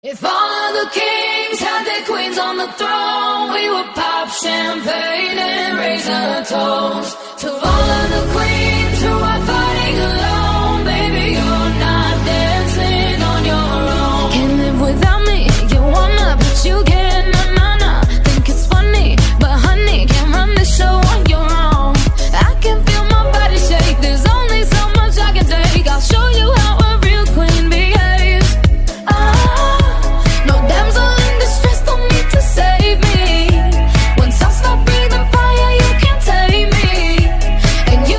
If all of the kings had their queens on the throne, we would pop champagne and raise a toast to all of the queens who are fighting alone. Baby, you're not dancing on your own. Can't live without me, you wanna, but you can't. Nah. Think it's funny, but honey, can't run the show on your own. I can feel my body shake, there's only so much I can take. I'll show you how a real queen behaves. No damsel in distress, don't need to save me. Once I stop breathing fire, you can't tame me. And you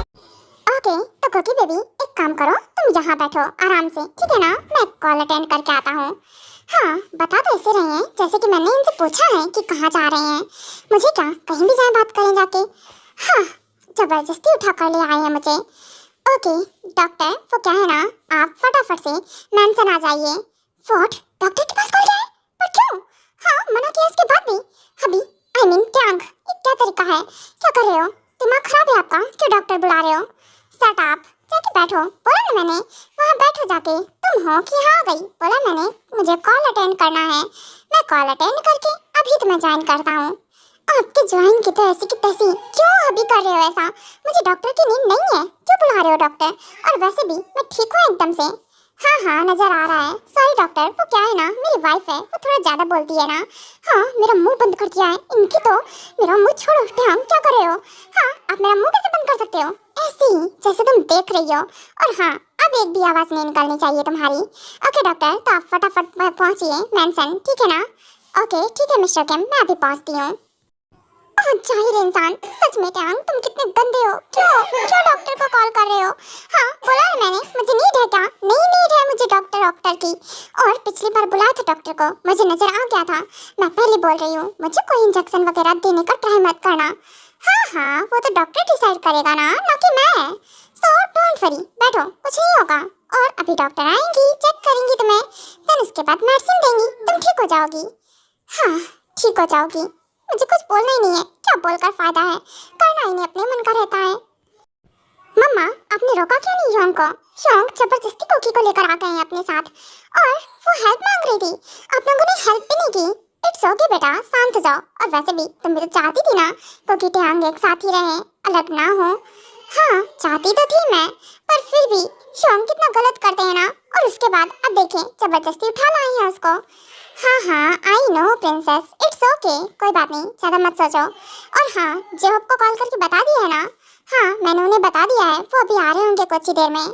okay तो कोकी baby एक काम करो, तुम यहाँ बैठो आराम से, ठीक है ना? मैं कॉल अटेंड करके आता हूँ। हाँ, बता तो ऐसे रहे हैं जैसे कि मैंने इनसे पूछा है कि कहाँ जा रहे हैं। मुझे क्या, कहीं भी जाए बात करें जाके। हाँ, जबरदस्ती उठा कर ले आए हैं मुझे। ओके डॉक्टर, वो क्या है ना, आप फटाफट से मैंसन आ जाइए। फोर्ट डॉक्टर के पास कॉल जाए, पर क्यों? हाँ, मना किया इसके बाद भी। अभी आई मीन टैंक, ये क्या तरीका है? क्या कर रहे हो? दिमाग खराब है आपका? क्यों डॉक्टर बुला रहे हो? शट अप, जाके बैठो। बोला ना मैंने, वहाँ बैठो जाके। तुम हो कि हाँ गई? बोला मैंने, मुझे कॉल अटेंड करना है। मैं कॉल अटेंड करके अभी तुम्हें ज्वाइन करता हूँ। आपके ज्वाइन की तो ऐसी की तैसी, क्यों अभी कर रहे हो ऐसा? मुझे डॉक्टर की नींद नहीं है, क्यों बुला रहे हो डॉक्टर? और वैसे भी मैं ठीक हूँ एकदम से। हाँ नजर आ रहा है। सॉरी डॉक्टर, वो क्या है ना, मेरी वाइफ है, वो थोड़ा ज्यादा बोलती है ना। हाँ, मेरा मुंह बंद कर दिया है इनकी तो। मेरा मुंह छोड़ो, हम क्या कर रहे हो? हाँ, आप मेरा मुंह कैसे बंद कर सकते हो? ऐसे ही जैसे तुम देख रही हो। और हाँ, अब एक भी आवाज नहीं निकलनी चाहिए तुम्हारी। ओके डॉक्टर, तो आप फटाफट पहुंचिए मैंसन, ठीक है ना? ओके ठीक है मिस्टर केम, मैं अभी पहुंचती हूँ। जाहिर इंसान, सच में टैंग, तुम कितने गंदे हो। क्यों डॉक्टर को कॉल कर रहे हो? हाँ, बोला ना मैंने, मुझे नीड है क्या? नहीं नीड है मुझे डॉक्टर की। और पिछली बार बुलाया था डॉक्टर को, मुझे नजर आ गया था। मैं पहले बोल रही हूँ, मुझे कोई इंजेक्शन वगैरह देने का ट्राई मत करना। हाँ, वो तो डॉक्टर डिसाइड करेगा ना कि मैं। सो डोंट वरी, बैठो, कुछ नहीं होगा। और अभी डॉक्टर आएंगी, चेक करेंगी तुम्हें, देन उसके बाद मेडिसिन देंगी, तुम ठीक हो जाओगी। हाँ, ठीक हो जाओगी। मुझे कुछ बोलना ही नहीं है, क्या बोलकर फायदा है? करना ही नहीं अपने मन का रहता है। मम्मा, आपने रोका क्यों नहीं योंग को? योंग जबरदस्ती कोकी को लेकर आ गए हैं अपने साथ, और वो हेल्प मांग रही थी। आप लोगों ने हेल्प भी नहीं की। इट्स ओके बेटा, शांत हो जाओ। और वैसे भी तुम भी तो चाहती थी ना कोकी टैंग एक साथ ही रहे, अलग ना हो। हाँ, चाहती तो थी मैं, पर फिर भी योंग कितना गलत करते हैं ना। और उसके बाद अब देखें, जबरदस्ती उठा लाई है उसको। हाँ, I know princess, it's okay, कोई बात नहीं, ज़्यादा मत सोचो। और हाँ, जो आपको कॉल करके बता दिया है ना, हाँ मैंने उन्हें बता दिया है, वो अभी आ रहे होंगे कुछ ही देर में।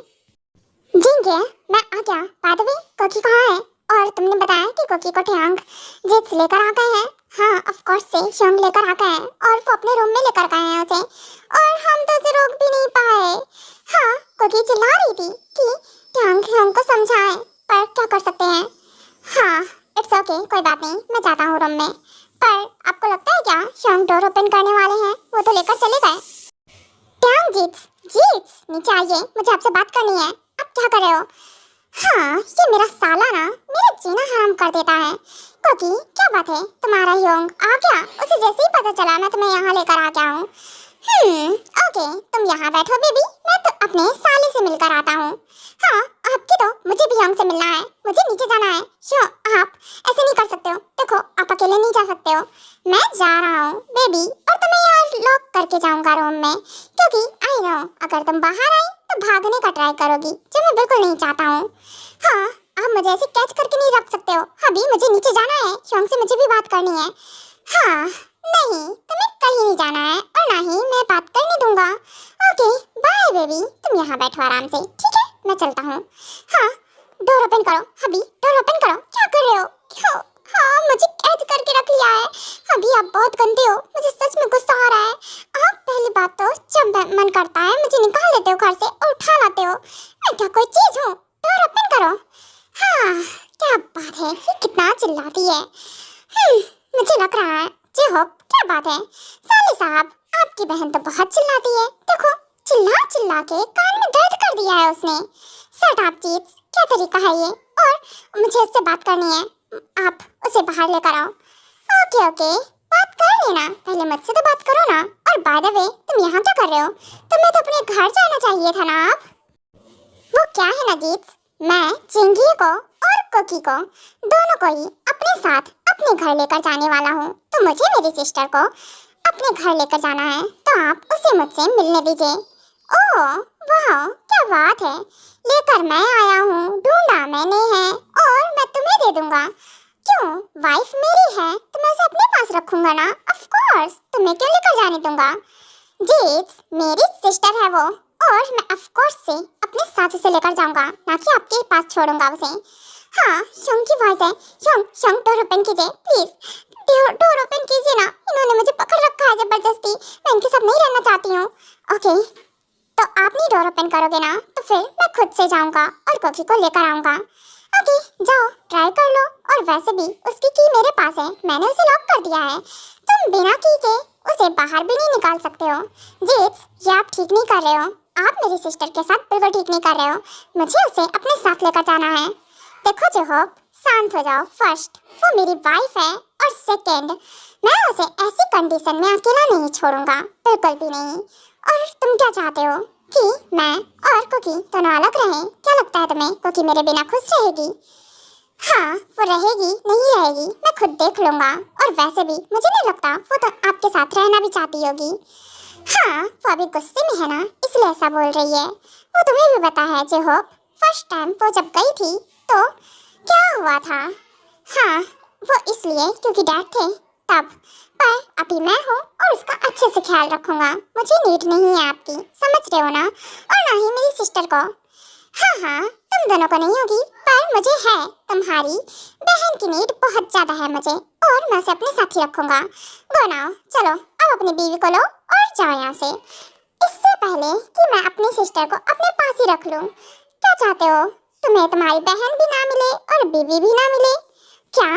जिंगे, मैं आ गया। बाय द वे, कोकी कहाँ है? और तुमने बताया कि कोकी को टैंग जिट्स लेकर आ गए हैं। हाँ, ऑफ कोर्स से शंग लेकर आ गए हैं, और वो अपने रूम में लेकर गए हैं उसे, और हम तो उसे रोक भी नहीं पाए। हाँ, कोकी चिल्ला रही थी कि टैंग हमको समझाए, पर क्या कर सकते हैं। हाँ, इट्स ओके, कोई बात नहीं, मैं जाता हूँ रूम में। पर आपको लगता है क्या शंग डोर ओपन करने वाले हैं? वो तो लेकर चले गए। टैंग जीट्स नीचे आइए, मुझे आपसे बात करनी है। आप क्या कर रहे हो? हाँ, ये मेरा साला ना मेरा जीना हराम कर देता है। कोकी, क्या बात है? तुम्हारा योंग आ गया? उसे जैसे ही पता चला मैं तुम्हें यहाँ लेकर आ गया हूँ। ओके, तुम यहाँ बैठो बेबी, मैं तो अपने साले से मिलकर आता हूँ। हाँ, आपकी तो मुझे भी योंग से मिलना है, मुझे नीचे जाना है। शो, आप ऐसे नहीं कर सकते हो। देखो, आप अकेले नहीं जा सकते हो, मैं जा रहा हूँ बेबी, और तुम्हें यहाँ लॉक करके जाऊँगा रूम में, क्योंकि आई नो अगर तुम बाहर आई तो भागने का ट्राई करोगी, जो मैं बिल्कुल नहीं चाहता हूँ। हाँ, आप मुझे ऐसे कैच करके नहीं रख सकते हो। अभी मुझे नीचे जाना है, योंग से मुझे भी बात करनी है। हाँ, नहीं, तुम्हें कहीं नहीं जाना है, और ना ही मैं बात करने दूंगा। ओके बाय बेबी, तुम यहाँ बैठो आराम से, ठीक है? मैं चलता हूँ। हाँ, डोर ओपन करो अभी, डोर ओपन करो। क्या कर रहे हो? क्यों? हाँ, मुझे कैद करके रख लिया है। अभी आप बहुत गंदे हो, मुझे सच में गुस्सा आ रहा है। आप पहली बात तो जब मन करता है मुझे निकाल लेते हो घर से और उठा लाते हो। मैं क्या कोई चीज हूँ? डोर ओपन करो। हाँ, क्या बात है, ये कितना चिल्लाती है। मुझे लग रहा है जी होप, क्या बात है साले साहब, आपकी बहन तो बहुत चिल्लाती है। देखो, चिल्ला चिल्ला के कान में दर्द कर दिया है उसने। शट अप जीट्स, क्या तरीका है ये? और मुझे उससे बात करनी है, आप उसे बाहर लेकर आओ। ओके, बात कर लेना, पहले मुझसे तो बात करो ना। और बाय द वे, तुम यहाँ क्या कर रहे हो? तुम्हें तो अपने घर जाना चाहिए था ना। आप वो क्या है ना जीट्स, मैं चिंगी को और कुकी को, दोनों को ही अपने साथ अपने घर लेकर जाने वाला हूँ। तो मुझे मेरी सिस्टर को अपने घर लेकर जाना है, तो आप उसे मुझसे मिलने दीजिए। ओह वाह, क्या बात है, लेकर मैं आया हूँ, ढूंढा मैंने है और मैं तुम्हें दे दूंगा। क्यों, वाइफ मेरी है तो मैं उसे अपने पास रखूंगा ना, ऑफ कोर्स, तुम्हें क्यों लेकर जाने दूंगा। जीत मेरी सिस्टर है वो, और मैं ऑफ कोर्स से अपने साथ उसे लेकर जाऊंगा, ना कि आपके पास छोड़ूंगा उसे। हाँ, शोंग की वॉइस है। शोंग, शोंग डोर ओपन कीजिए प्लीज, डोर ओपन कीजिए ना, इन्होंने मुझे पकड़ रखा है जबरदस्ती, मैं इनके साथ नहीं रहना चाहती हूँ। ओके, तो आप नहीं डोर ओपन करोगे ना, तो फिर मैं खुद से जाऊंगा और कुकी को लेकर आऊंगा। ओके, जाओ ट्राई कर लो, और वैसे भी उसकी की मेरे पास है, मैंने उसे लॉक कर दिया है, तुम बिना की के उसे बाहर भी नहीं निकाल सकते हो। जीत, ये आप ठीक नहीं कर रहे हो, आप मेरी सिस्टर के साथ बिल्कुल ठीक नहीं कर रहे हो, मुझे उसे अपने साथ लेकर जाना है। देखो जेहोप, शांत हो जाओ। फर्स्ट, वो मेरी वाइफ है, और सेकंड, मैं उसे ऐसी कंडीशन में अकेला नहीं छोड़ूंगा, बिल्कुल भी नहीं। और तुम क्या चाहते हो कि मैं और कुकी दोनों अलग रहें? क्या लगता है तुम्हें कुकी मेरे बिना खुश रहेगी? हाँ, वो रहेगी नहीं रहेगी मैं खुद देख लूंगा, और वैसे भी मुझे नहीं लगता वो तो आपके साथ रहना भी चाहती होगी। हाँ, वो अभी गुस्से में है ना, इसलिए ऐसा बोल रही है। वो तुम्हें भी पता है जेहोप, फर्स्ट टाइम वो जब गई थी तो क्या हुआ था। हाँ, वो इसलिए क्योंकि डैड थे तब, पर अभी मैं हूँ और उसका अच्छे से ख्याल रखूंगा। मुझे नीड नहीं है आपकी, समझ रहे हो ना, और ना ही मेरी सिस्टर को। हाँ हाँ, तुम दोनों को नहीं होगी, पर मुझे है, तुम्हारी बहन की नीड बहुत ज्यादा है मुझे, और मैं उसे अपने साथ ही रखूंगा। गो नाउ, चलो अब अपनी बीवी को लो और जाओ यहाँ से, इससे पहले कि मैं अपनी सिस्टर को अपने पास ही रख लूँ। क्या चाहते हो, तुम्हें तुम्हारी बहन भी ना मिले और बीवी भी ना मिले? क्या,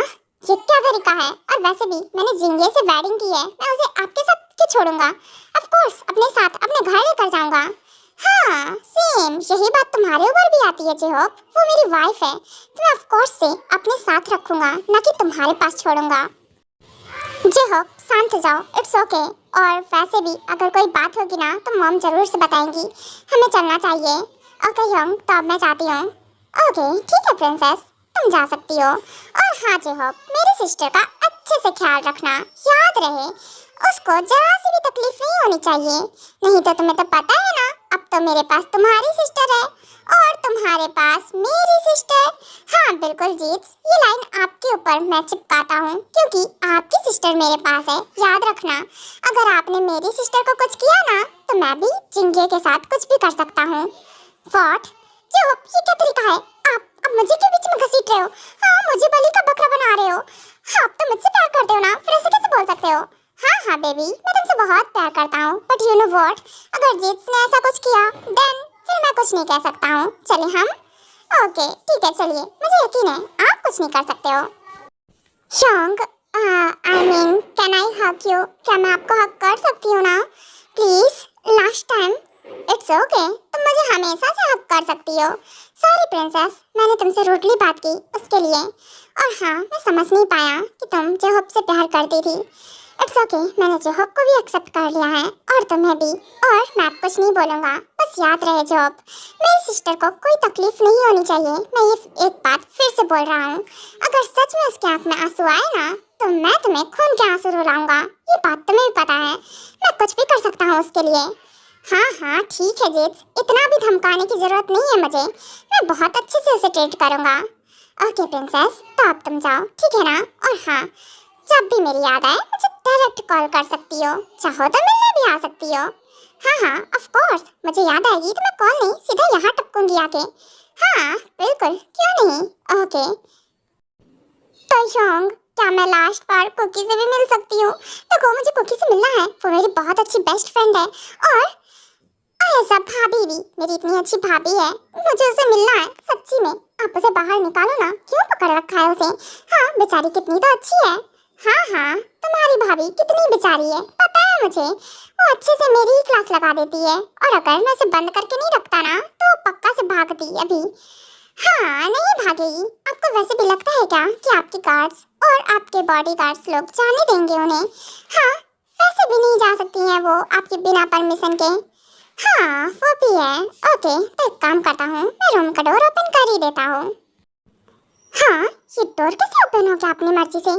ये क्या तरीका है? और वैसे भी मैंने जिंगे से वेडिंग की है, मैं उसे आपके साथ क्यों छोड़ूंगा? ऑफ कोर्स अपने साथ अपने घर लेकर जाऊंगा। हाँ, सेम यही बात तुम्हारे ऊपर भी आती है जेहोप, वो मेरी वाइफ है, तो मैं ऑफ कोर्स से अपने साथ रखूंगा, ना कि तुम्हारे पास छोड़ूंगा। जेहोप, शांत हो जाओ, इट्स ओके। और वैसे भी अगर कोई बात होगी ना तो मॉम जरूर से बताएंगी, हमें चलना चाहिए। ओके योंग, तो अब मैं जाती हूँ। ओके ठीक है प्रिंसेस, तुम जा सकती हो। और हाँ जेहोप, मेरी सिस्टर का अच्छे से ख्याल रखना, याद रहे उसको जरा सी भी तकलीफ नहीं होनी चाहिए, नहीं तो तुम्हें तो पता है ना, अब तो मेरे पास तुम्हारी सिस्टर है और तुम्हारे पास मेरी सिस्टर। हाँ बिल्कुल जीत, ये लाइन आपके ऊपर मैं चिपकाता हूँ, क्योंकि आपकी सिस्टर मेरे पास है, याद रखना। अगर आपने मेरी सिस्टर को कुछ किया ना, तो मैं भी जिंगे के साथ कुछ भी कर सकता हूँ। व्हाट? जेहोप, ये क्या तरीका है? आप अब मुझे क्यों बीच में घसीट रहे हो? हाँ, मुझे बलि का बकरा बना रहे हो। हाँ, आप तो मुझसे प्यार करते हो ना, फिर ऐसे कैसे बोल सकते हो? हाँ हाँ बेबी, मैं तुमसे बहुत प्यार करता हूँ, बट यू नो व्हाट, अगर जीत ने ऐसा कुछ किया देन फिर मैं कुछ नहीं कह सकता हूँ। चलिए हम, ओके ठीक है, चलिए, मुझे यकीन है आप कुछ नहीं कर सकते हो। शोंग, I mean can I hug you? क्या मैं आपको हक कर सकती हूँ ना? Please, last time. It's okay, तुम मुझे हमेशा से हक कर सकती हो। सॉरी प्रिंसेस, मैंने तुमसे रूडली बात की उसके लिए, और हाँ, मैं समझ नहीं पाया कि तुम जेहोप से प्यार करती थी। इट्स ओके, मैंने जेहोप को भी एक्सेप्ट कर लिया है और तुम्हें भी, और मैं कुछ नहीं बोलूँगा, बस याद रहे जेहोप, मेरी सिस्टर को कोई तकलीफ नहीं होनी चाहिए। मैं ये एक बात फिर से बोल रहा हूँ, अगर सच में उसके आँख में आंसू आए ना, तो मैं तुम्हें खून के आंसू रुलाऊंगा, ये बात तुम्हें भी पता है, मैं कुछ भी कर सकता हूँ उसके लिए। हाँ हाँ ठीक है जीत, इतना भी धमकाने की जरूरत नहीं है मुझे, मैं बहुत अच्छे से उसे ट्रीट करूँगा। ओके प्रिंसेस, तो अब तुम जाओ, ठीक है ना? और हाँ, जब भी मेरी याद आए मुझे डायरेक्ट कॉल कर सकती हो, चाहो तो मिलने भी आ सकती हो। हाँ हाँ ऑफ कोर्स, मुझे याद आएगी तो मैं कॉल नहीं सीधा यहाँ टपकूंगी आके। हाँ बिल्कुल, क्यों नहीं। ओके, तो शोंग, क्या मैं लास्ट बार कुकी से भी मिल सकती हूँ? देखो मुझे कुकी से मिलना है, वो मेरी बहुत अच्छी बेस्ट फ्रेंड है, और ऐसा भाभी भी, मेरी इतनी अच्छी भाभी है, मुझे उसे मिलना है सच्ची में। आप उसे बाहर निकालो ना, क्यों पकड़ रखा है उसे? हाँ बेचारी कितनी तो अच्छी है। हाँ हाँ, तुम्हारी भाभी कितनी बेचारी है पता है मुझे, वो अच्छे से मेरी ही क्लास लगा देती है, और अगर मैं उसे बंद करके नहीं रखता ना तो पक्का से भागती अभी। हाँ नहीं भागेगी, आपको वैसे भी लगता है क्या कि आपके गार्ड्स और आपके बॉडी गार्ड्स लोग जाने देंगे उन्हें? हाँ, वैसे भी नहीं जा सकती हैं वो आपके बिना परमिशन के। हाँ वो भी है। ओके, तो एक काम करता हूँ, मैं रूम का डोर ओपन कर ही देता हूँ। हाँ, ये डोर कैसे ओपन हो गया अपनी मर्जी से?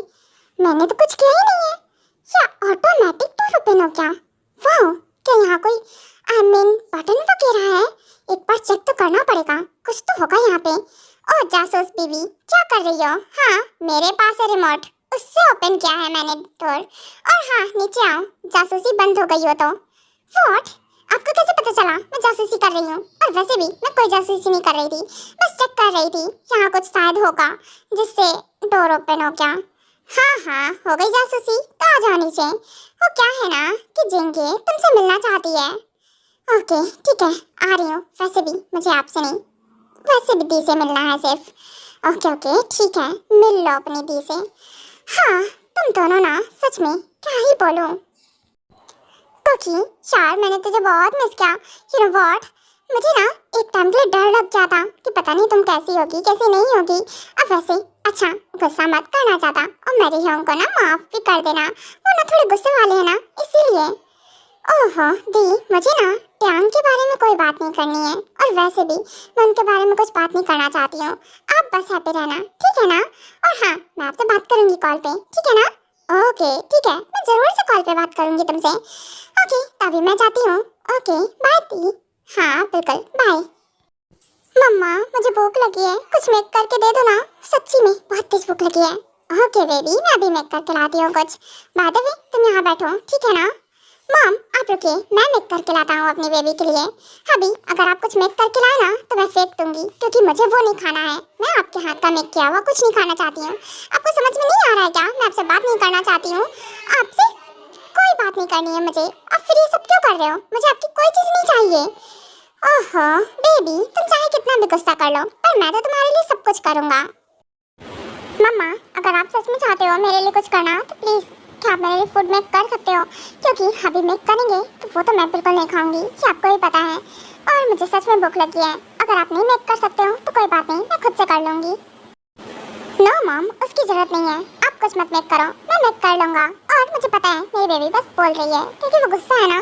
मैंने तो कुछ किया ही नहीं है। या ऑटोमेटिक डोर ओपन हो गया? वाह, क्या यहाँ कोई बटन वगैरह है? एक बार चेक तो करना पड़ेगा, कुछ तो होगा यहाँ पे। ओ जासूस बीवी, क्या कर रही हो? हाँ, मेरे पास है रिमोट, उससे ओपन किया है मैंने डोर। और हाँ, नीचे आओ, जासूसी बंद हो गई हो तो। व्हाट? आपको कैसे पता चला मैं जासूसी कर रही हूँ? और वैसे भी मैं कोई जासूसी नहीं कर रही थी, बस चेक कर रही थी यहाँ कुछ शायद होगा जिससे डोर ओपन हो गया। हाँ हाँ, हो गई जासूसी तो आ जाओ नीचे। वो क्या है ना कि जिंगे तुमसे मिलना चाहती है। ओके ठीक है, आ रही हूँ। वैसे भी मुझे आपसे नहीं, वैसे भी दी से मिलना है सिर्फ। ओके ओके ठीक है, मिल लो अपनी दी से। हाँ, तुम दोनों ना सच में क्या ही बोलूं। कोकी यार, मैंने तुझे बहुत मिस किया। यू नो व्हाट, मुझे ना एक टाइम के लिए डर लग गया था कि पता नहीं तुम कैसी होगी कैसी नहीं होगी। अब वैसे अच्छा गुस्सा मत करना ज़्यादा, और मेरी हम को ना माफ भी कर देना, वो ना थोड़े गुस्से वाले हैं ना इसीलिए। ओहो दी, मुझे ना ट्यांग के बारे में कोई बात नहीं करनी है, और वैसे भी मैं उनके बारे में कुछ बात नहीं करना चाहती हूँ। आप बस हैप्पी रहना, ठीक है ना? और हाँ, मैं आपसे बात करूँगी कॉल पे, ठीक है ना? ओके ठीक है, मैं ज़रूर से कॉल पे बात करूँगी तुमसे। ओके, तभी मैं जाती हूँ। Okay by the. हाँ बिल्कुल, बाय। मम्मा, मुझे भूख लगी है, कुछ मेक करके दे दो ना, सच्ची में बहुत तेज भूख लगी है। ओके बेबी, मैं अभी मेक करके लाती हूँ कुछ। बाय द वे, तुम यहाँ बैठो, ठीक है ना? मॉम आप रुकिए, मैं मेक करके लाता हूँ अपनी बेबी के लिए। अभी अगर आप कुछ मेक करके लाए ना तो मैं फेंक दूंगी, क्योंकि मुझे वो नहीं खाना है। मैं आपके हाथ का मेक किया हुआ कुछ नहीं खाना चाहती हूँ। आपको समझ में नहीं आ रहा है क्या? मैं आपसे बात नहीं करना चाहती हूँ, आपसे कोई बात नहीं करनी है मुझे। आप फिर ये सब क्यों कर रहे हो? मुझे आपकी कोई चीज़ नहीं चाहिए। ओहो बेबी, तुम चाहे कितना भी गुस्सा कर लो, पर मैं तो तुम्हारे लिए सब कुछ करूँगा। मम्मा, अगर आप सच में चाहते हो मेरे लिए कुछ करना तो प्लीज़ क्या आप मेरे लिए फूड मेक कर सकते हो? क्योंकि अभी मेक करेंगे तो वो तो मैं बिल्कुल नहीं खाऊंगी, ये आपको ही पता है। और मुझे सच में भूख लगी है। अगर आप नहीं मेक कर सकते हो तो कोई बात नहीं, मैं खुद से कर लूँगी। नो मॉम, उसकी ज़रूरत नहीं है, आप कुछ मत मेक करो, मैं मेक कर लूँगा। और मुझे पता है मेरी बेबी बस बोल रही है क्योंकि वो गुस्सा है ना।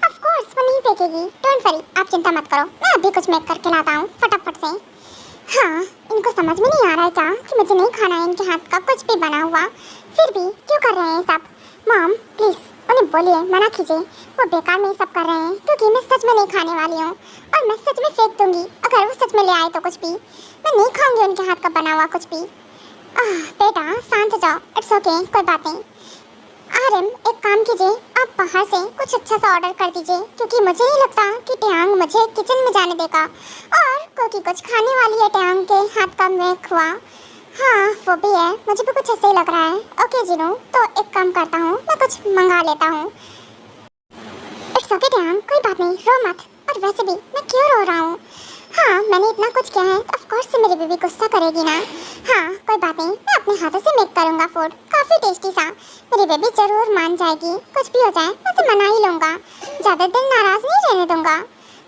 ऑफ कोर्स वो नहीं फेंकेगी, डोंट वरी, आप चिंता मत करो, मैं अभी कुछ मेक करके लाता हूँ फटाफट से। हाँ, इनको समझ में नहीं आ रहा है क्या कि मुझे नहीं खाना है इनके हाथ का कुछ भी बना हुआ, फिर भी क्यों कर रहे हैं सब? मॉम प्लीज़ उन्हें बोलिए, मना कीजिए, वो बेकार में सब कर रहे हैं क्योंकि मैं सच में नहीं खाने वाली हूँ, और मैं सच में फेंक दूंगी अगर वो सच में ले आए तो कुछ भी। मैं नहीं खाऊंगी उनके हाथ का बना हुआ कुछ भी। बेटा शांत हो जाओ, इट्स ओके, कोई बात नहीं। आर्यन एक काम कीजिए, आप बाहर से कुछ अच्छा सा ऑर्डर कर दीजिए, क्योंकि मुझे नहीं लगता कि ट्यांग मुझे किचन में जाने देगा, और क्योंकि कुछ खाने वाली है ट्यांग के हाथ का मेक हुआ। हाँ वो भी है, मुझे भी कुछ ऐसे ही लग रहा है। ओके जीनू, तो एक काम करता हूँ, मैं कुछ मंगा लेता हूँ। इट्स ओके ट्यांग, कोई बात नहीं, रो मत। और वैसे भी मैं क्यों रो रहा हूँ? हाँ मैंने इतना कुछ किया है तो ऑफ कोर्स से मेरी बेबी गुस्सा करेगी ना। हाँ कोई बात नहीं, मैं अपने हाथों से मेक करूँगा फूड, काफ़ी टेस्टी सा। मेरी बेबी जरूर मान जाएगी, कुछ भी हो जाए मैं उसे मना ही लूँगा, ज़्यादा दिन नाराज़ नहीं रहने दूँगा।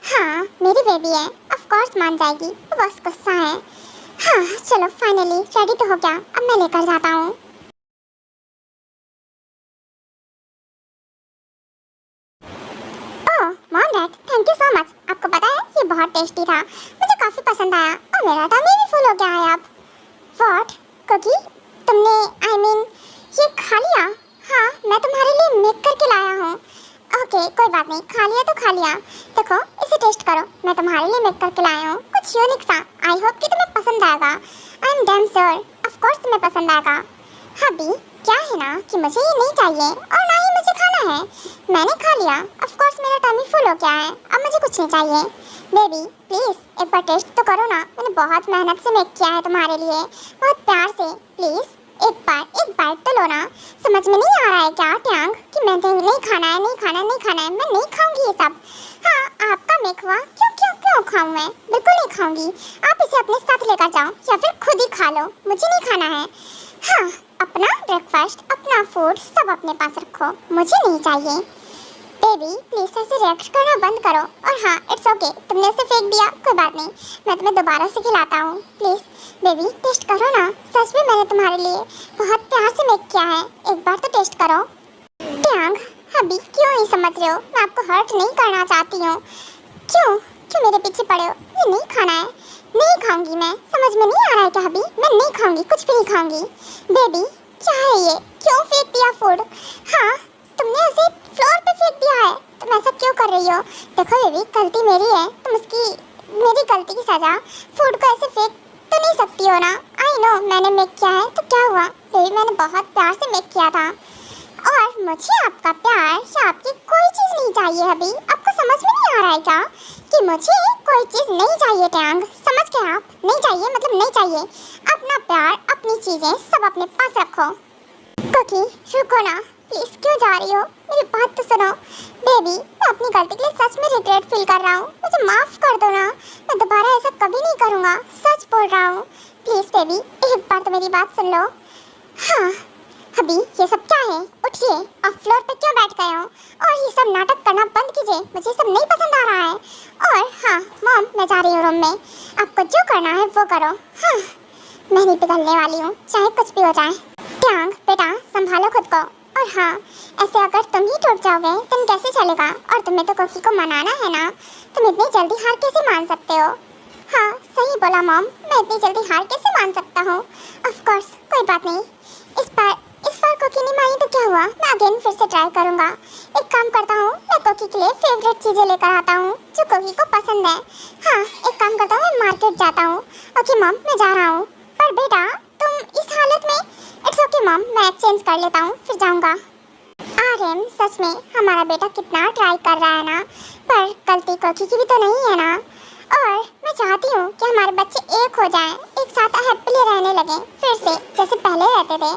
हाँ मेरी बेबी है, ऑफ कोर्स मान जाएगी, वो बस गुस्सा है। हाँ चलो फाइनली रेडी तो हो गया, अब मैं लेकर जाता हूँ। Mom dad thank you so much, आपको पता है ये बहुत टेस्टी था, मुझे काफ़ी पसंद आया, और मेरा टमी भी फुल हो गया है अब। व्हाट कुकी, तुमने ये खा लिया? हाँ मैं तुम्हारे लिए मेक करके लाया हूँ। ओके कोई बात नहीं, खा लिया तो खा लिया। देखो इसे टेस्ट करो, मैं तुम्हारे लिए मेक करके लाया हूँ कुछ यूनिक सा, आई होप कि तुम्हें पसंद आएगा। I am damn sure, of course तुम्हें पसंद आएगा। अभी क्या है ना कि मुझे ये नहीं चाहिए और ना ही मुझे खाना है, मैंने खा लिया, ऑफ कोर्स मेरा टमी फुल हो गया है, अब मुझे कुछ नहीं चाहिए। बेबी प्लीज़ एक बार टेस्ट तो करो ना, मैंने बहुत मेहनत से मेक किया है तुम्हारे लिए, बहुत प्यार से, प्लीज़ एक बार तो लो ना। समझ में नहीं आ रहा है क्या ट्यांग कि मैं नहीं खाना है, नहीं खाना है, नहीं खाना है, मैं नहीं खाऊंगी ये सब। हाँ आपका मेक हुआ, क्यों क्यों क्यों खाऊं मैं? बिल्कुल नहीं खाऊंगी, आप इसे अपने साथ लेकर जाओ या फिर खुद ही खा लो, मुझे नहीं खाना है। हाँ अपना ब्रेकफास्ट अपना फूड सब अपने पास रखो, मुझे नहीं चाहिए। बेबी प्लीज़ ऐसे रिएक्ट करना बंद करो। और हाँ इट्स ओके, तुमने उसे फेंक दिया, कोई बात नहीं, मैं तुम्हें दोबारा से खिलाता हूँ। प्लीज़ बेबी टेस्ट करो ना, सच में मैंने तुम्हारे लिए बहुत प्यार से मेक किया है, एक बार तो टेस्ट करो। ट्यांग अभी क्यों नहीं समझ रहे हो, मैं आपको हर्ट नहीं करना चाहती हूँ, क्यों क्यों मेरे पीछे पड़े हो? ये नहीं खाना है, नहीं खाऊंगी मैं, समझ में नहीं आ रहा है क्या अभी? मैं नहीं खाऊंगी, कुछ भी नहीं खाऊंगी। बेबी क्या है ये, क्यों फेंक दिया फूड? हाँ तुमने उसे फ्लोर पे फेंक दिया है, तुम ऐसा क्यों कर रही हो? देखो बेबी गलती मेरी है, तुम उसकी मेरी गलती की सजा फूड को ऐसे फेंक तो नहीं सकती हो ना। आई नो मैंने मेक किया है तो क्या हुआ बेबी, मैंने बहुत प्यार से मेक किया था और मुझे आपका प्यार या आपकी कोई चीज़ नहीं चाहिए अभी। आपको समझ में नहीं आ रहा है क्या कि मुझे कोई चीज़ नहीं चाहिए टैंग? समझ गए आप? नहीं चाहिए मतलब नहीं चाहिए। अपना प्यार अपनी चीज़ें सब अपने पास रखो। कुकी रुको ना प्लीज़, क्यों जा रही हो? मेरी बात तो सुनो। बेबी मैं अपनी गलती के लिए सच में रिग्रेट फील कर रहा हूँ, मुझे माफ़ कर दो ना, मैं दोबारा ऐसा कभी नहीं करूँगा, सच बोल रहा हूँ। प्लीज़ बेबी एक बार तो मेरी बात सुन लो। हाँ अभी ये सब क्या है? उठिए, आप फ्लोर पे क्यों बैठ गए हो? और ये सब नाटक करना बंद कीजिए, मुझे सब नहीं पसंद आ रहा है। और हाँ मॉम मैं जा रही हूँ रूम में, आपको जो करना है वो करो। हाँ मैं नहीं पिघलने वाली हूँ चाहे कुछ भी हो जाए। टैंग बेटा संभालो खुद को। और हाँ ऐसे अगर तुम ही टूट जाओगे तो कैसे चलेगा? और तुम्हें तो कुकी को मनाना है ना, तुम इतनी जल्दी हार कैसे मान सकते हो? हाँ सही बोला मॉम, मैं इतनी जल्दी हार कैसे मान सकता हूँ? ऑफ कोर्स कोई बात नहीं, इस बार कुकी नहीं मानी तो क्या हुआ, मैं अगेन फिर से ट्राई करूँगा। एक काम करता हूँ, मैं कुकी के लिए फेवरेट चीज़ें लेकर आता हूँ जो कुकी को पसंद है। हाँ एक काम करता हूँ, मैं मार्केट जाता हूँ। ओके मॉम मैं जा रहा हूँ। पर बेटा तुम इस हालत में? इट्स ओके मॉम मैं चेंज कर लेता हूँ फिर जाऊँगा। आर्यन सच में हमारा बेटा कितना ट्राई कर रहा है ना, पर गलती कुकी की भी तो नहीं है ना। और मैं चाहती हूँ कि हमारे बच्चे एक हो जाएं, एक साथ हैप्पीली रहने लगे फिर से जैसे पहले रहते थे।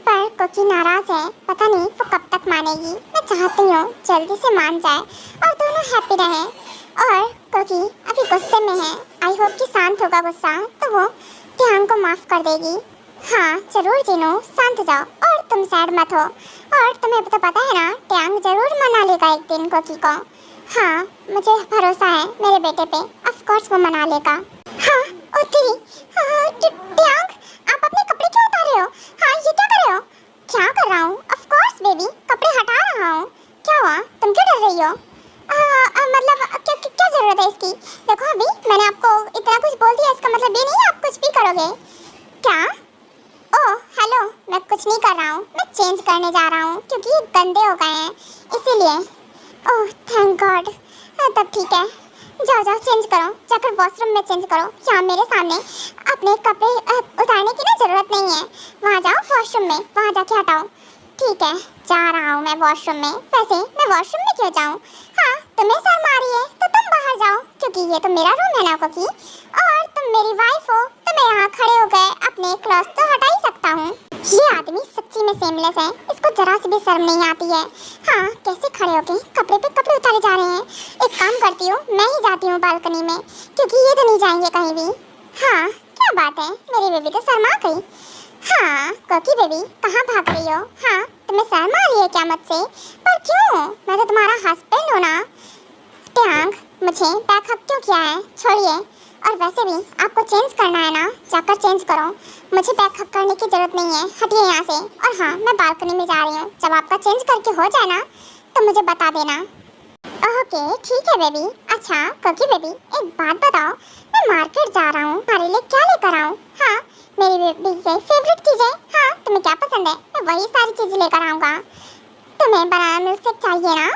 पर कुकी नाराज है, पता नहीं वो कब तक मानेगी। मैं चाहती हूँ जल्दी से मान जाए और दोनों हैप्पी रहें। और कुकी अभी गुस्से में है, आई होप कि शांत होगा गुस्सा तो वो टैंग को माफ़ कर देगी। हाँ जरूर जीनू शांत जाओ और तुम सैड मत हो। और तुम्हें तो पता है ना टैंग जरूर मना लेगा एक दिन कुकी को। हाँ मुझे भरोसा है मेरे बेटे पे, ऑफ कोर्स वो मना लेगा। हाँ ओ तेरी टैंग आप अपने कपड़े क्यों उतार रहे हो? हाँ ये क्या कर रहे हो? क्या कर रहा हूँ? ऑफ कोर्स बेबी कपड़े हटा रहा हूँ। क्या हुआ तुम क्यों डर रही हो? मतलब क्या जरूरत है इसकी? देखो अभी मैंने आपको इतना कुछ बोल दिया, इसका मतलब ये नहीं आप कुछ भी करोगे क्या? ओह हेलो मैं कुछ नहीं कर रहा हूँ, मैं चेंज करने जा रहा हूँ क्योंकि ये गंदे हो गए हैं इसीलिए। Oh thank God. तब ठीक है, जाओ जाओ चेंज करो, जाकर वॉशरूम में चेंज करो। यहाँ मेरे सामने अपने कपड़े उतारने की ना ज़रूरत नहीं है, वहाँ जाओ वॉशरूम में, वहाँ जाके हटाओ। ठीक है जा रहा हूँ मैं वॉशरूम में। वैसे मैं वॉशरूम में क्यों जाऊँ? हाँ तुम्हें शर्म आ रही है तो तुम बाहर जाओ क्योंकि ये तो मेरा रूम है ना कुकी, और तुम मेरी वाइफ हो तो मैं यहाँ खड़े हो गए अपने क्लॉथ तो हटा ही सकता हूँ। ये आदमी सच्ची में सेमलेस है, इसको जरा सी भी शर्म नहीं आती है। हाँ कैसे खड़े होके कपड़े पे कपड़े उतारे जा रहे हैं। एक काम करती हूँ मैं ही जाती हूँ बालकनी में क्योंकि ये तो नहीं जाएंगे कहीं भी। हाँ क्या बात है मेरी बेबी तो शर्मा गई। हाँ कुकी बेबी कहाँ भाग रही हो? हाँ तुम्हें शर्म आ रही है क्या मुझसे? पर क्यों, मैं तो तुम्हारा हस्बैंड हूँ ना। टैंग मुझे बैक हक क्यों किया है? छोड़िए, और वैसे भी आपको चेंज करना है ना, जाकर चेंज करो, मुझे बैक हक करने की ज़रूरत नहीं है, हटिए यहाँ से। और हाँ मैं बालकनी में जा रही हूँ, जब आपका चेंज करके हो जाए ना तो मुझे बता देना। ओके ठीक है बेबी। अच्छा कुकी बेबी एक बात बताओ, मैं मार्केट जा रहा हूँ, हमारे लिए क्या लेकर आऊँ? हाँ मेरी बेबी के फेवरेट चीज़ें। हाँ तुम्हें क्या पसंद है मैं वही सारी चीज़ें लेकर आऊँगा। तुम्हें बनाना मिल्क शेक चाहिए ना?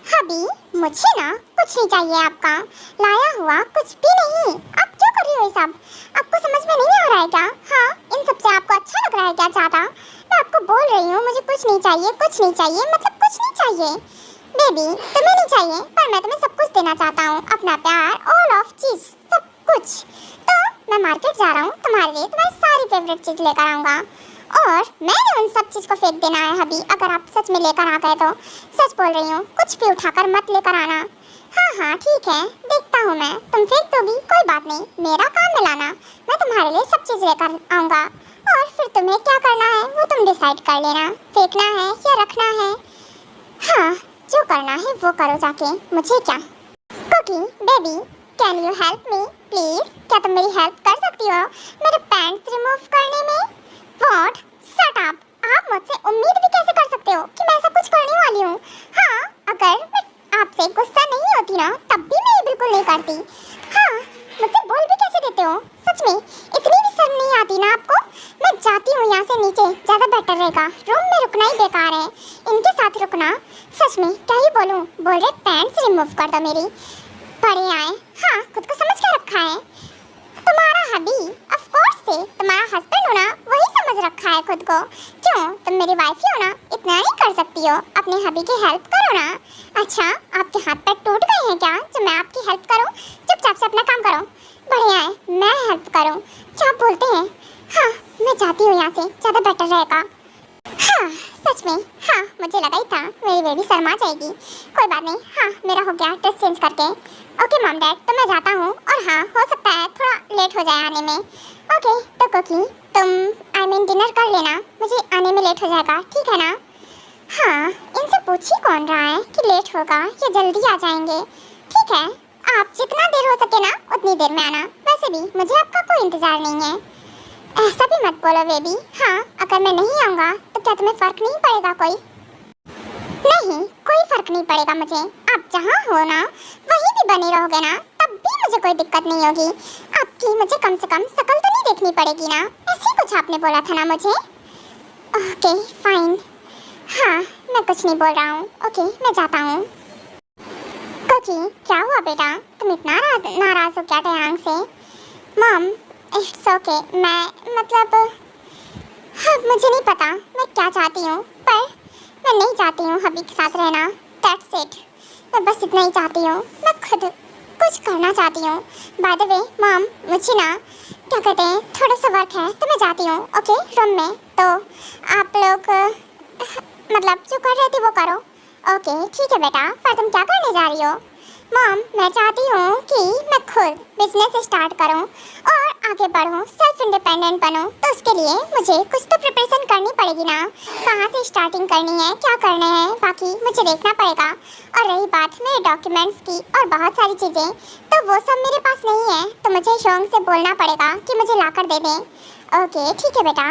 हबी मुझे ना कुछ नहीं चाहिए आपका लाया हुआ, कुछ भी नहीं। आप क्यों कर रही हो ये सब? आपको समझ में नहीं आ रहा है क्या? हाँ इन सब से आपको अच्छा लग रहा है क्या ज़्यादा? मैं आपको बोल रही हूँ मुझे कुछ नहीं चाहिए, कुछ नहीं चाहिए मतलब कुछ नहीं चाहिए। बेबी तुम्हें नहीं चाहिए पर मैं तुम्हें सब कुछ देना चाहता हूँ, अपना प्यार ऑल ऑफ चीज़ सब कुछ। तो मैं मार्केट जा रहा हूँ, तुम्हारे लिए तुम्हारी सारी फेवरेट चीज़ लेकर आऊँगा और मैंने उन सब चीज़ को फेंक देना है हबी। अगर आप सच में लेकर आ गए तो सच बोल रही हूँ, कुछ भी उठाकर मत लेकर आना। हाँ हाँ ठीक है देखता हूँ मैं, तुम फेंक दोगी कोई बात नहीं, मेरा काम है लाना, मैं तुम्हारे लिए सब चीज़ लेकर आऊँगा और फिर तुम्हें क्या करना है वो तुम डिसाइड कर लेना, फेंकना है या रखना है। हाँ जो करना है वो करो जाके, मुझे क्या। Cookie baby can you help me please? क्या तुम मेरी हेल्प कर सकती हो मेरे पैंट्स रिमूव करने में? व्हाट शट अप, आप मुझसे उम्मीद भी कैसे कर सकते हो कि मैं ऐसा कुछ करने वाली हूँ? हाँ अगर मैं आपसे गुस्सा नहीं होती ना तब भी मैं ये बिल्कुल नहीं करती। हाँ मुझसे बोल भी कैसे देते हो? सच में इतनी भी शर्म नहीं आती ना आपको? मैं जाती हूँ यहाँ से नीचे, ज़्यादा बेटर रहेगा। रूम में रुकना ही बेकार है, इनके साथ रुकना। सच में क्या ही बोलूँ, बोल रहे पैंट्स रिमूव कर दो मेरी। पढ़े आए, हाँ खुद को समझ के रखा है। तुम्हारा हबी, ऑफ कोर्स से तुम्हारा हस्बैंड हो ना, वही समझ रखा है खुद को। क्यों, तुम मेरी वाइफ ही हो ना, इतना नहीं कर सकती हो? अपने हबी की हेल्प करो ना। अच्छा, आपके हाथ पैर टूट गए हैं क्या जो मैं आपकी हेल्प करूं? चुपचाप से अपना काम करो। बढ़िया है, मैं हेल्प करूं, क्या बोलते हैं? हाँ, मैं जाती हूँ यहाँ से, ज़्यादा बेटर रहेगा। हाँ सच में, हाँ मुझे लगा ही था मेरी बेबी शर्मा जाएगी। कोई बात नहीं, हाँ मेरा हो गया ड्रेस चेंज करके। ओके मॉम डैड, तो मैं जाता हूँ। और हाँ, हो सकता है थोड़ा लेट हो जाए आने में। ओके, तो कोकी तुम डिनर कर लेना, मुझे आने में लेट हो जाएगा, ठीक है ना? हाँ, इनसे पूछ ही कौन रहा है कि लेट होगा या जल्दी आ जाएंगे। ठीक है, आप जितना देर हो सके ना उतनी देर में आना। वैसे भी मुझे आपका कोई इंतज़ार नहीं है। ऐसा भी मत बोलो बेबी। हाँ, अगर मैं नहीं आऊँगा तो क्या तुम्हें फ़र्क नहीं पड़ेगा कोई? नहीं, कोई फ़र्क नहीं पड़ेगा मुझे। आप जहाँ हो ना वहीं भी बने रहोगे ना, तब भी मुझे कोई दिक्कत नहीं होगी। आपकी मुझे कम से कम शक्ल तो नहीं देखनी पड़ेगी ना? ऐसे कुछ आपने बोला था ना मुझे। ओके फाइन, हाँ मैं कुछ नहीं बोल रहा हूँ। ओके, मैं जाता हूँ। कोकी, क्या हुआ बेटा, तुम इतना नाराज़ हो क्या टयांग से? मॉम इट्स ओके, मैं मतलब हाँ मुझे नहीं पता मैं क्या चाहती हूँ, पर मैं नहीं चाहती हूँ हबी के साथ रहना। दैट्स इट, मैं बस इतना ही चाहती हूँ। मैं खुद कुछ करना चाहती हूँ। बाय द वे मॉम, मुझे ना क्या कहते हैं, थोड़ा सा वर्क है तो मैं जाती हूँ। ओके, रूम में तो आप लोग मतलब जो कर रहे थे वो करो। ओके ठीक है बेटा, पर तुम क्या करने जा रही हो? मॉम, मैं चाहती हूँ कि मैं खुद बिजनेस स्टार्ट करूँ और आगे बढ़ूँ, सेल्फ इंडिपेंडेंट बनूँ। तो उसके लिए मुझे कुछ तो प्रिपरेशन करनी पड़ेगी ना। कहाँ से स्टार्टिंग करनी है, क्या करने हैं, बाकी मुझे देखना पड़ेगा। और रही बात मेरे डॉक्यूमेंट्स की और बहुत सारी चीज़ें, तो वो सब मेरे पास नहीं है, तो मुझे शोंग से बोलना पड़ेगा कि मुझे ला कर दे दें। ओके ठीक है बेटा।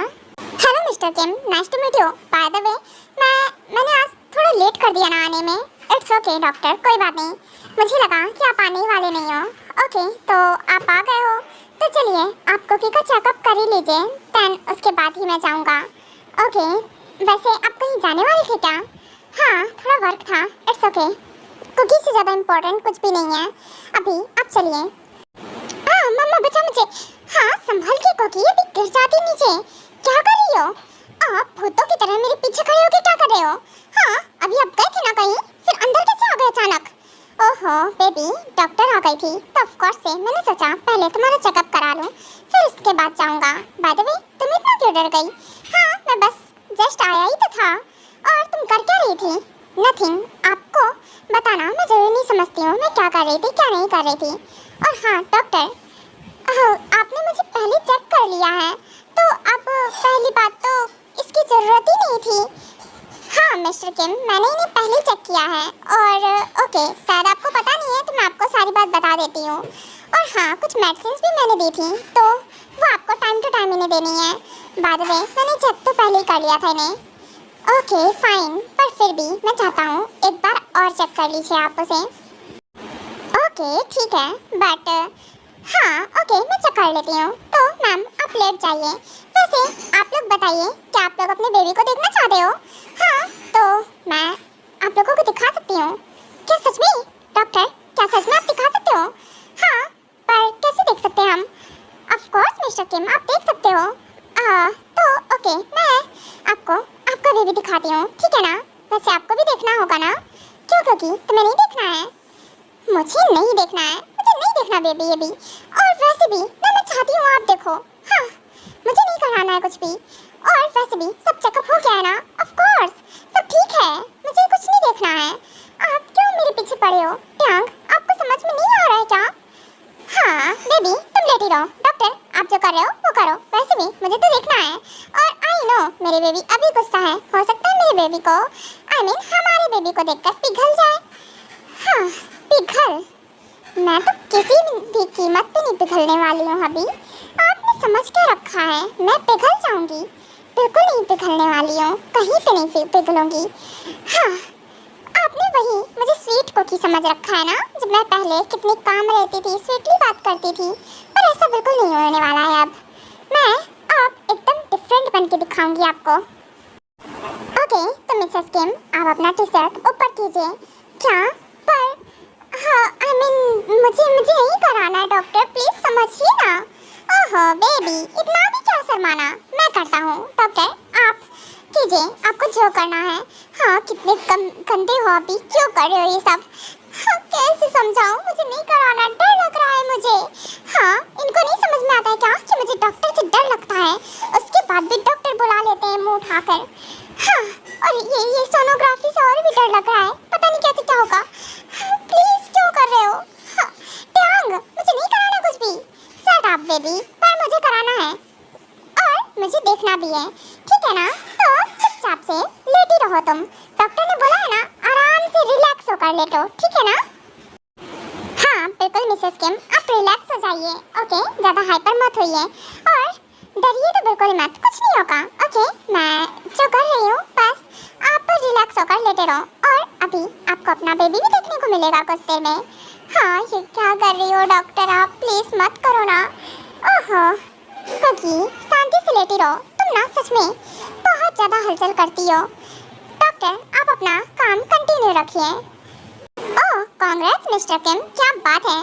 Hello mister Kim, nice to meet you. By the way मैंने आज थोड़ा लेट कर दिया ना आने में। इट्स ओके डॉक्टर, कोई बात नहीं, मुझे लगा कि आप आने ही वाले नहीं हो। ओके, तो आप आ गए हो तो चलिए आप कोकी का चेकअप कर ही लीजिए, देन उसके बाद ही मैं जाऊंगा। ओके, वैसे आप कहीं जाने वाले थे क्या? हाँ, थोड़ा वर्क था। इट्स ओके, कुकी से ज़्यादा इम्पोर्टेंट कुछ भी नहीं है अभी, आप चलिए। हाँ मम्मा बचा मुझे। हाँ संभल के कोकी, अभी गिर जाती नीचे। क्या कर रही हो आप? भूतों की तरह मेरे पीछे खड़े होकर क्या कर रहे हो? हाँ, अभी आप गए थे ना कहीं, फिर अंदर कैसे आ गए अचानक? ओहो बेबी, डॉक्टर आ गई थी तो ऑफ कोर्स से मैंने सोचा पहले तुम्हारा चेकअप करा लूं, फिर उसके बाद जाऊंगा। बाय द वे तुम इतना क्यों डर गई? हाँ मैं बस जस्ट आया ही तो था। और तुम कर क्या रही थी? नथिंग, आपको बताना मैं जरूरी नहीं समझती हूँ मैं क्या कर रही थी क्या नहीं कर रही थी। और हाँ डॉक्टर, आपने मुझे पहले चेक कर लिया है, तो अब पहली बात तो इसकी ज़रूरत ही नहीं थी। हाँ मिस्टर किम, मैंने इन्हें पहले चेक किया है। और ओके, शायद आपको पता नहीं है तो मैं आपको सारी बात बता देती हूँ। और हाँ, कुछ मेडिसिन भी मैंने दी थी, तो वो आपको टाइम टू टाइम इन्हें देनी है। बाय द वे मैंने चेक तो पहले ही कर लिया था इन्हें। ओके फाइन, पर फिर भी मैं चाहता हूँ एक बार और चेक कर लीजिए आप उसे। ओके ठीक है, बट हाँ ओके मैं चेक कर लेती हूँ। तो मैम आप लेट जाइए। वैसे आप लोग बताइए, क्या आप लोग अपने बेबी को देखना चाहते हो? हाँ, तो मैं आप लोगों को दिखा सकती हूँ। क्या सच में डॉक्टर, क्या सच में आप दिखा सकते हो? हाँ, पर कैसे देख सकते हैं हम? ऑफ कोर्स मिस्टर किम, आप देख सकते हो। तो ओके, मैं आपको आपका बेबी दिखाती हूँ, ठीक है ना? वैसे आपको भी देखना होगा ना? क्यों क्योंकि तुम्हें नहीं देखना है? मुझे नहीं देखना है, मुझे नहीं देखना बेबी ये भी। और वैसे भी ना मैं चाहती हूँ आप देखो। हाँ, मुझे नहीं कराना है कुछ भी। और वैसे भी सब चेकअप हो गया है ना? ऑफ कोर्स सब ठीक है, मुझे कुछ नहीं देखना है। आप क्यों मेरे पीछे पड़े हो? ट्यांग, आपको समझ में नहीं आ रहा है क्या? हाँ बेबी तुम लेटी रहो, डॉक्टर आप जो कर रहे हो वो करो। वैसे भी मुझे तो देखना है। और आई नो मेरे बेबी अभी गुस्सा है, हो सकता है मेरे बेबी को हमारे बेबी को देखकर पिघल जाए। हाँ पिघल, मैं तो किसी भी कीमत पे नहीं पिघलने वाली हूँ अभी। आपने समझ के रखा है मैं पिघल जाऊंगी? बिल्कुल नहीं पिघलने वाली हूँ, कहीं पे नहीं पिघलूंगी। हाँ, आपने वही मुझे स्वीट कोकी समझ रखा है ना। जब मैं पहले कितनी काम रहती थी, स्वीटली बात करती थी, पर ऐसा बिल्कुल नहीं होने वाला है अब। मैं अब एकदम डिफरेंट बन के दिखाऊंगी आपको। ओके, तो मिसेस किम, आप अपना टी शर्ट ऊपर कीजिए। क्या? पर हाँ, आई मीन मुझे नहीं कराना है डॉक्टर, प्लीज समझिए ना। ओहो बेबी, इतना भी क्या शर्माना, मैं करता हूँ। डॉक्टर आप कीजिए, आपको जो करना है। हाँ, कितने गंदे हो अभी, क्यों कर रहे हो ये सब? हाँ, कैसे समझाऊं, मुझे नहीं कराना, डर लग रहा है मुझे। हाँ, इनको नहीं समझ में आता है क्या कि मुझे डॉक्टर से डर लगता है? उसके बाद भी डॉक्टर बुला लेते हैं मुंह उठाकर। हाँ, और ये सोनोग्राफी से और भी डर लग रहा है, पता नहीं कैसे क्या होगा। हाँ, प्लीज क्यों कर रहे हो? हाँ, ट्यांग, मुझे नहीं कराना कुछ भी। शट अप बेबी, पर मुझे कराना है और मुझे देखना भी है, ठीक है ना? तो चुपचाप से लेटी रहो तुम। डॉक्टर ने बोला है ना, आराम से रिलैक्स होकर लेटो, ठीक है ना? हाँ बिल्कुल मिसेस किम, आप रिलैक्स हो जाइए। ओके, ज़्यादा हाइपर मत होइए और डरिए तो बिल्कुल मत, कुछ नहीं होगा। ओके, मैं जो कर रही हूँ बस आप रिलैक्स होकर लेटे रहो। और अभी आपको अपना बेबी भी देखने को मिलेगा कुछ देर में। हाँ, ये क्या कर रही हो डॉक्टर, आप प्लीज मत करो ना। ओहो कोकी, शांति से लेटी रहो, तुम ना सच में बहुत ज़्यादा हलचल करती हो। डॉक्टर आप अपना काम कंटिन्यू रखिए। ओह कांग्रेट्स मिस्टर किम, क्या बात है,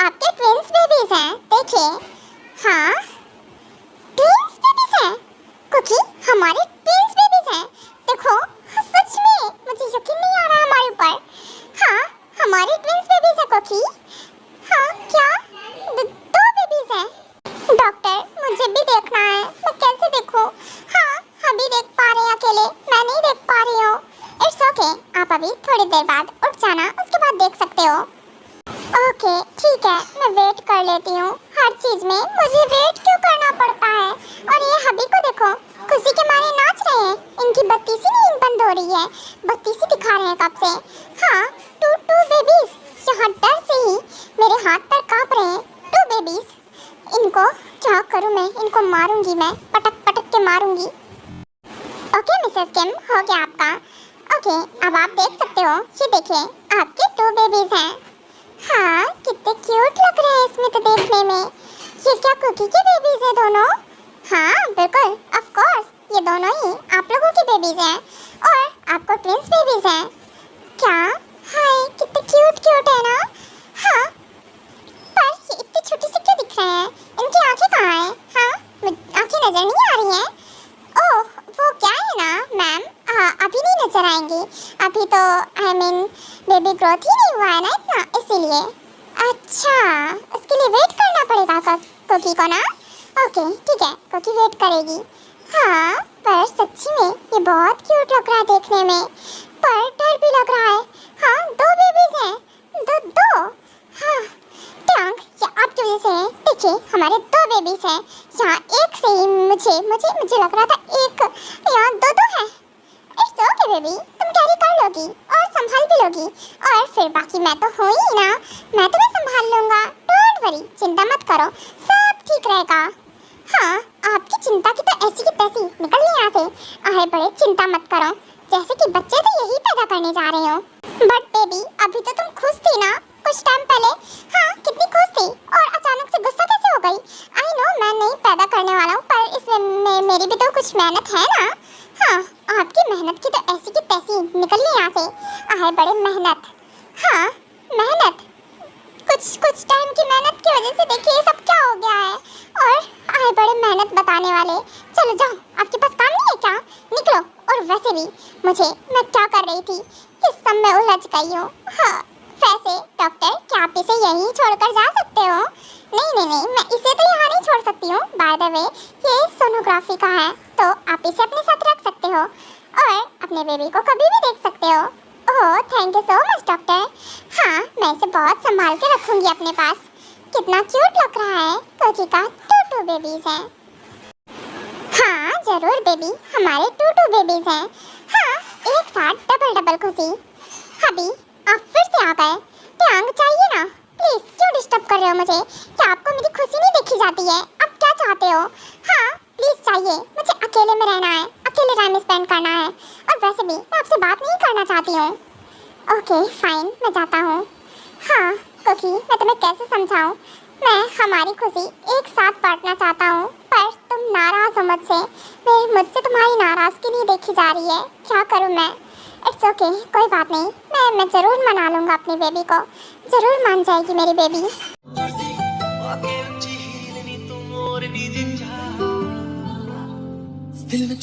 आपके ट्विंस बेबीज हैं, देखिए। हाँ, ट्विंस बेबीज हैं कुकी, हमारे ट्विंस बेबीज हैं, देखो। सच में मुझे यकीन नहीं आ रहा हमारे ऊपर। हाँ, हमारे ट्विंस बेबीज हैं कुकी। हाँ क्या, दो बेबीज हैं? डॉक्टर मुझे भी देखना है, मैं कैसे देखूं? हाँ, हम भी देख पा रहे हैं अकेले, मैं नहीं देख पा रही हूँ। इट्स ओके, आप अभी थोड़ी देर बाद उठ जाना, उसके बाद देख सकते हो। ओके ठीक है, मैं वेट कर लेती हूँ। हर चीज में मुझे वेट क्यों करना पड़ता है? और ये हबी को देखो, खुशी के मारे नाच रहे हैं, इनकी बत्ती सी नींद बंद हो रही है, बत्ती सी दिखा रहे हैं कब से। हाँ, टू बेबीज, यहाँ डर से ही मेरे हाथ पर कांप रहे हैं। टू बेबीज, इनको क्या करूँ मैं, इनको मारूंगी मैं, पटक पटक के मारूंगी। ओके मिसेस किम, हो गया आपका। ओके, अब आप देख सकते हो, ये देखिए आपके टू बेबीज हैं। हाँ, कितने क्यूट लग रहे हैं इसमें तो देखने में। ये क्या कुकी के बेबीज हैं दोनों? हाँ बिल्कुल, ऑफ कोर्स, ये दोनों ही आप लोगों के बेबीज हैं और आपको ट्विंस बेबीज हैं। क्या? हाय, कितने क्यूट है ना? हाँ, पर ये इतनी छोटी सी क्यों दिख रहे हैं? इनकी आंखें कहाँ हैं? हाँ, आंखें नजर नहीं आ रही हैं। ओह, वो क्या है ना मैम, अभी नहीं नजर आएंगी, अभी तो आई मीन बेबी ग्रोथ ही नहीं हुआ है ना इतना, इसीलिए। अच्छा, उसके लिए वेट करना पड़ेगा कुकी को ना? ओके ठीक है, कुकी वेट करेगी। हाँ, पर सच्ची में ये बहुत क्यूट लग रहा है देखने में, पर डर भी लग रहा है। हाँ, दो बेबीज हैं, दो। हाँ ट्यांग, ये आपकी वजह से है। देखिए हमारे दो बेबीज हैं, यहाँ एक से ही मुझे लग रहा था एक, यहाँ दो है। इट्स ओके बेबी, तुम कैरी कर लोगी और संभाल भी लोगी, और फिर बाकी मैं तो हूँ ही ना, मैं तुम्हें संभाल लूँगा। डोंट वरी, चिंता मत करो, सब ठीक रहेगा। हाँ, आपकी चिंता की तो ऐसी की तैसी, निकल यहाँ से। आए बड़े, चिंता मत करो, जैसे कि बच्चे तो यही पैदा करने जा रहे हो। बट बेबी, अभी तो तुम खुश थी ना कुछ टाइम पहले? हाँ, कितनी खुश थी, और अचानक से गुस्सा कैसे हो गई? आई नो मैं नहीं पैदा करने वाला हूँ, पर इसमें मेरी भी तो कुछ मेहनत है ना। हाँ, आपकी मेहनत की तो ऐसी की तैसी, निकलिए यहाँ से। आए बड़े मेहनत, हाँ मेहनत, कुछ टाइम की मेहनत की वजह से देखिए सब क्या हो गया है। और आए बड़े मेहनत बताने वाले, चलो जाओ, आपके पास काम नहीं है क्या? निकलो। और वैसे भी मैं क्या कर रही थी, इस सब में उलझ गई हूँ। हाँ, वैसे डॉक्टर, क्या आप इसे यहीं छोड़कर जा सकते हो? नहीं, मैं इसे तो यहाँ नहीं छोड़ सकती हूँ। बाय द वे, ये सोनोग्राफी का है, तो आप इसे अपने साथ रख सकते हो और अपने बेबी को कभी भी देख सकते हो। Oh thank you so much doctor. हाँ, मैं इसे बहुत संभाल के रखूँगी अपने पास। कितना क्यूट लग रहा है, कुकी का टू बेबीज हैं। हाँ जरूर बेबी, हमारे टू बेबीज हैं। हाँ, एक साथ डबल खुशी। अभी आप फिर से आ गए, ट्यांग चाहिए ना, प्लीज क्यों डिस्टर्ब कर रहे हो मुझे? क्या आपको मेरी खुशी नहीं देखी जाती है? आप क्या चाहते हो? हाँ प्लीज चाहिए, मुझे अकेले में रहना है, अकेले टाइम स्पेंड करना है, और वैसे भी मैं आपसे बात नहीं करना चाहती हूँ। ओके फाइन, मैं जाता हूँ। हाँ कुकी, मैं तुम्हें कैसे समझाऊँ, मैं हमारी खुशी एक साथ बांटना चाहता हूँ, पर तुम नाराज़ हो मुझसे। मुझसे तुम्हारी नाराज़गी नहीं देखी जा रही है, क्या करूँ मैं? इट्स ओके, कोई बात नहीं, मैं ज़रूर मना लूँगा अपनी बेबी को, ज़रूर मान जाएगी मेरी बेबी। दिल में